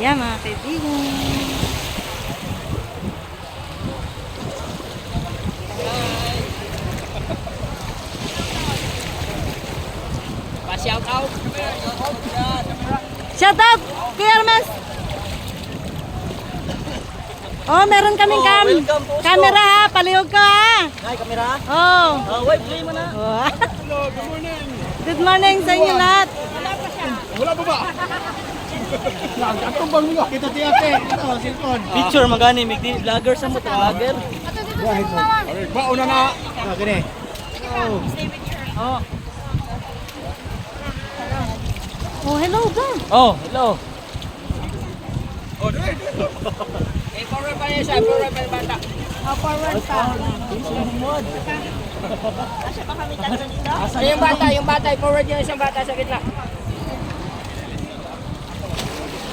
Yan mga kaibigan. Pa-shout out. Shout out, Kuya Hermes. Oh, meron kaming welcome po, camera ha, palihog ka ha. Ay, kamera. Oh. Wait, play mo na. Oh. Good morning sa inyo lahat. Wala pa ba? Atong bang mga kita tiyate. Ito, cellphone. Picture magani, may vlogger sa mo, vlogger. Bauna na. Gani. Oh. Oh, hello ba? Oh, hello. Eh, forward pa niya siya, forward pa yung bata. Oh, forward pa. Yung bata, forward niya isang bata sa gitna.